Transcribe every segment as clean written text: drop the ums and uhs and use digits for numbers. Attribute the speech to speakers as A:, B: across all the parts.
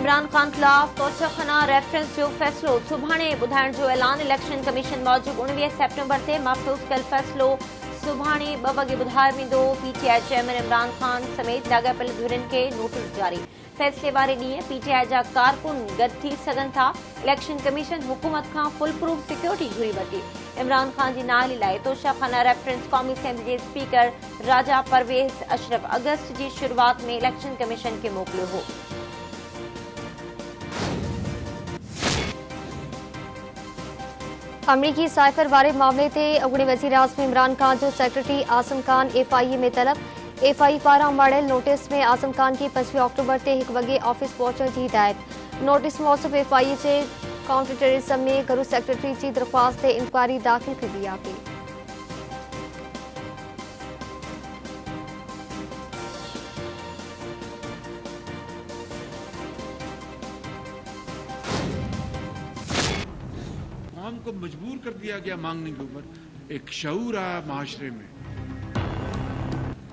A: इमरान खान खिलाफ तोशाखाना रेफरेंस जो फैसलो सुभाणे ॿुधाइण जो ऐलान। इलेक्शन कमीशन मूजिब 19 सेप्टेम्बर ते महफ़ूज़ कयल फैसलो सुभाणे 2 वॻे ॿुधायो वेंदो। पीटीआई चेयरमैन इमरान खान समेत लाॻापियल धुरियुनि खे नोटिस जारी। फैसले वारे ॾींहुं पीटीआई जा कारकुन गॾु थी सघनि था। इलेक्शन कमीशन हुकूमत खां फुल प्रूफ सिक्योरिटी घुरी वरिती। इमरान खान जी नाअहली लाइ तोशाखाना रेफरेंस क़ौमी असेंबली जे स्पीकर राजा परवेज़ अशरफ अगस्त जी शुरूआत में इलेक्शन कमीशन खे मोकिलियो हो।
B: अमरीकी साइफर वारे मामले ते अॻूणे वज़ीर आज़म इमरान खान जो सेक्रेटरी आज़म खान एफआईए में तलब। एफआई पारां माड़ियल नोटिस में आज़म खान की 25 अक्टूबर ते 1 वॻे ऑफिस पहुचण जी हिदायत। नोटिस मूजिब एफआईए जे काउंटर टेररिज्म में घरू सेक्रेटरी जी दरख़्वास्त ते इंक्वायरी दाख़िल थी वई आहे।
C: कौम को मजबूर कर दिया गया मांगने के ऊपर। एक शऊर आया माशरे में।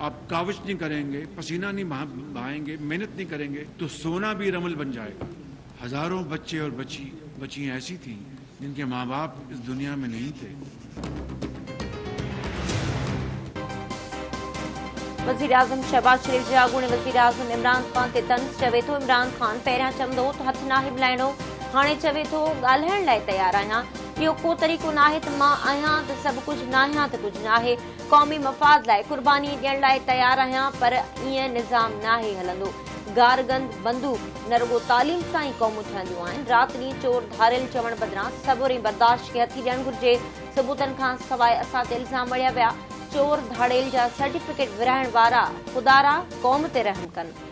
C: आप कावच नहीं करेंगे, पसीना नहीं बहाएंगे, मेहनत नहीं करेंगे तो सोना भी रमल बन जाएगा। हजारों बच्चे और बच्चियां ऐसी थी जिनके माँ बाप इस दुनिया में नहीं थे।
A: वज़ीर आज़म शहबाज शरीफ जे अॻूणे वज़ीर आज़म इमरान खान ते तंज़ चवे थो। इमरान खान पहिरियां चवंदो त हथ नाहे मिलाइणो, हाणे चवे थो ॻाल्हाइण लाइ तयार आहियां। इहो को तरीक़ो नाहे त मां आहियां त सभु कुझु न आहियां त कुझु नाहे। क़ौमी मफ़ाद लाइ क़ुर्बानी ॾियण लाइ तयार आहियां, पर ईअं निज़ाम नाहे हलंदो। गारगंद बंदूक न रुॻो तालीम सां ई क़ौमूं ठहंदियूं आहिनि। राति ॾींहुं चोर धारियल चवण बदिरां सबुर ऐं बर्दाश्त खे हथी ॾियणु घुरिजे। सबूतनि खां सवाइ असां ते इल्ज़ाम मढ़िया विया। चोर धाड़ेल जा सर्टिफिकेट विराइण वारा ख़ुदारा क़ौम ते रहम कनि।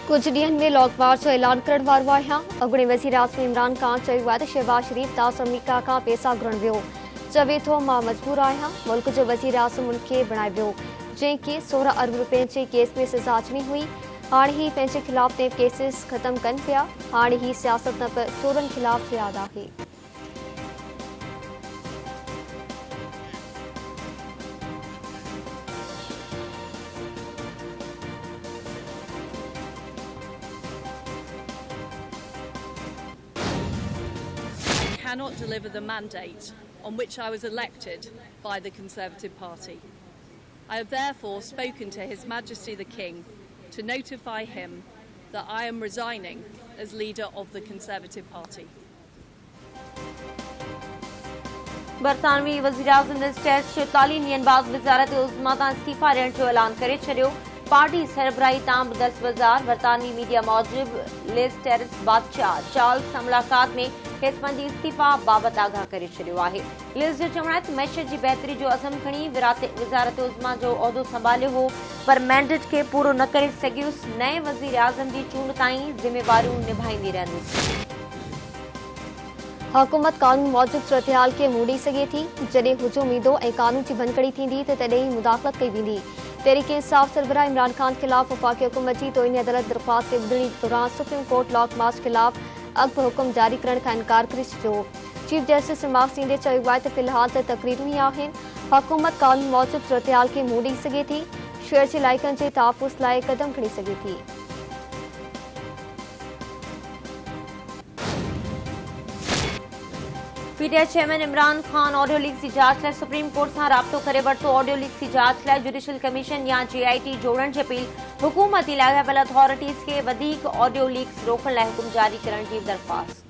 B: कुछ ॾींहनि में लॉन्ग मार्च जो ऐलान करण वारो आहियां। अॻूणे वज़ीर आज़म इमरान खान चयो आहे त शहबाज शरीफ दास अमरीका खां पैसा घुरण वियो। चवे थो मां मजबूर आहियां। मुल्क जो वज़ीर आज़म उनखे बणाए वियो, जंहिंखे 16 अरब रुपयनि जे केस में सज़ा अचणी हुई। हाणे ही पंहिंजे ख़िलाफ़ ते केसिस ख़त्म कनि पिया। हाणे ही सियासत न पर चोरनि ख़िलाफ़ जिहाद आहे।
D: Cannot deliver the mandate on which I was elected by the Conservative Party. I have therefore spoken to His Majesty the King to notify him that I am resigning as leader of the Conservative Party.
A: बरतानवी वज़ीर आज़म Liz truss 44 ॾींहनि बाद वज़ारत उज़्मा तां इस्तीफ़ा ॾियण जो ऐलान करे छॾियो। Party सरबराही तां दस वज़ार। बरतानवी मीडिया मूजिब लिज़ ट्रस बादशाह चार्ल्स सां मुलाक़ात में खेसि पंहिंजी इस्तीफ़ा बाबति आगाह करे छॾियो आहे। लिज़ जो चवणु आहे त मैशत जी बहितरी जो अज़म खणी वज़ारत उज़्मा जो उहिदो संभालियो हो, पर मैंडेट खे पूरो न करे सघियुसि। नए वज़ीर आज़म जी चूंड ताईं ज़िम्मेवारियूं निभाईंदी रहंदुसि।
B: हुकूमत कानून मूजिब सूरतहाल खे मोड़ी सघे थी। जॾहिं हुजूम ईंदो ऐं कानून जी भनकड़ी थींदी त तॾहिं ई मुदाख़लत कई वेंदी। तहरीक इंसाफ़ सरबराह इमरान खान ख़िलाफ़ वफ़ाक़ी हुकूमत जी तोइनी अदालत दरख़्वास्त ते ॿुधणी दौरान सुप्रीम कोर्ट लॉन्ग मार्च ख़िलाफ़ अॻु हुकुम जारी करण खां इनकार करे छॾियो। चीफ जस्टिस रिमार्क्स ॾींदे चयो आहे त फ़िलहाल त तक़रीरूं ई आहिनि। हुकूमत कानून मूजिब सूरतहाल खे मोड़ी सघे थी, शहर जे इलाइक़नि जे तहफ़ुज़ लाइ क़दम खणी सघे थी।
A: PTI chairman Imran Khan audio leaks की जांच लाइ सुप्रीम कोर्ट सां राब्तो करे वरितो। ऑडियो लीक्स की जांच लाइ जुडिशियल कमीशन या JIT जोड़ण जी अपील। हुकूमती लाॻापियल अथॉरिटीज़ खे वधीक ऑडियो लीक्स रोकण लाइ हुकुम जारी करण जी दरख़्वास्त।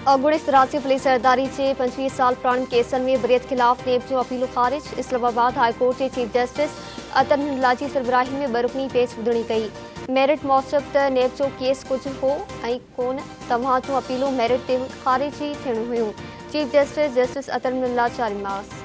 B: अॻूणे सरासी पुलिस सरदारी जे 25 साल पुराणे केसनि में बरियत ख़िलाफ़ नेब जो अपीलूं ख़ारिज। इस्लामाबाद हाई कोर्ट जे चीफ जस्टिस अतर मिनल्ला जी सरबराही में 2 रुकनी बेंच ॿुधणी कई। मेरिट मूजिब त नेब जो केस कुझु हो ऐं कोन। तव्हां जूं अपीलूं मेरिट ते ख़ारिज ई थियणियूं हुयूं। चीफ जस्टिस अतर मिनल्ला जा रिमार्क्स।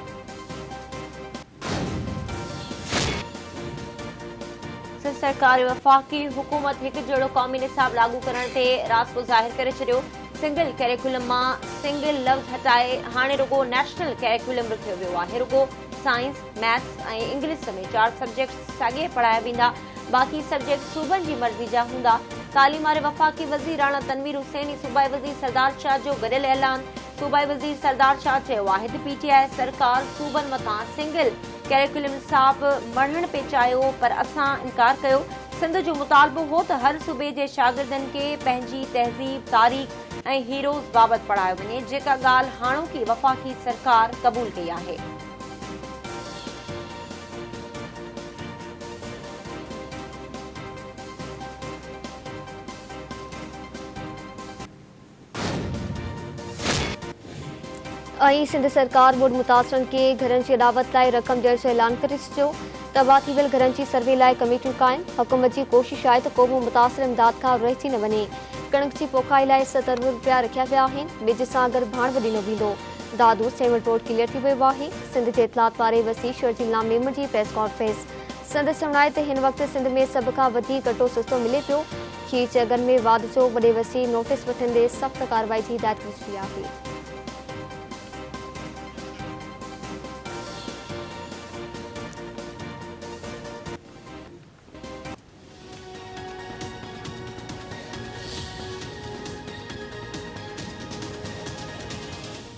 A: सरकार वफ़ाक़ी हुकूमत हिकु जहिड़ो क़ौमी निसाब लागू करण ते रास्तो ज़ाहिर करे छॾियो। सिंगल कैरिकुलम मां सिंगल लफ़्ज़ हटाए हाणे रुगो नेशनल कैरिकुलम रखियो वियो आहे। रुगो साइंस, मैथ्स ऐं इंग्लिश समेत 4 सब्जेक्ट साॻे पढ़ाया वेंदा। बाक़ी सब्जेक्ट सूबनि जी मर्ज़ी जा हूंदा। तालीम वारे वफ़ाक़ी वज़ीर राणा तनवीर हुसैन ऐं सूबाई वज़ीर सरदार शाह जो गॾियल ऐलान। सूबाई वज़ीर सरदार शाह चयो आहे त PTI सरकार सूबनि मथां सिंगल कैरिकुलम निसाब मढ़ण पे चाहियो, पर असां इनकार कयो। सिंध जो मुतालबो हो त हर सूबे जे शागिर्दनि खे पंहिंजी तहज़ीब, तारीख़ ऐं हीरोज़ बाबति पढ़ायो वञे, जेका ॻाल्हि हाणोकी वफ़ाक़ी सरकार क़बूल कई आहे।
B: सिंध सरकार बोर्ड मुतासरनि खे घरनि जी अॾावत लाइ रक़म ॾियण जो ऐलान करे छॾियो। तबाह थी वियल घरनि जी सर्वे लाइ कमेटियूं क़ाइम। हुकूमत जी कोशिश आहे त को बि मुतासिर इमदाद खां रहिजी न वञे। कणक जी पोखाई लाइ 70 अरब रुपया रखिया विया आहिनि। ॿिज सां गॾु भाण ॾिनो वेंदो। दादू सेवट रोड क्लियर थी वियो आहे। सिंध जे इतलात वारे वसी शर्जीला मेमण जी प्रेस कॉन्फ्रेंस। संदसि चवणु आहे त हिन वक़्तु सिंध में सभ खां वधीक अटो सस्तो मिले पियो। खीर चगनि में वाध जो वॾे वसी नोटिस वठंदे सख़्त कार्रवाई जी हिदायत विझी आहे।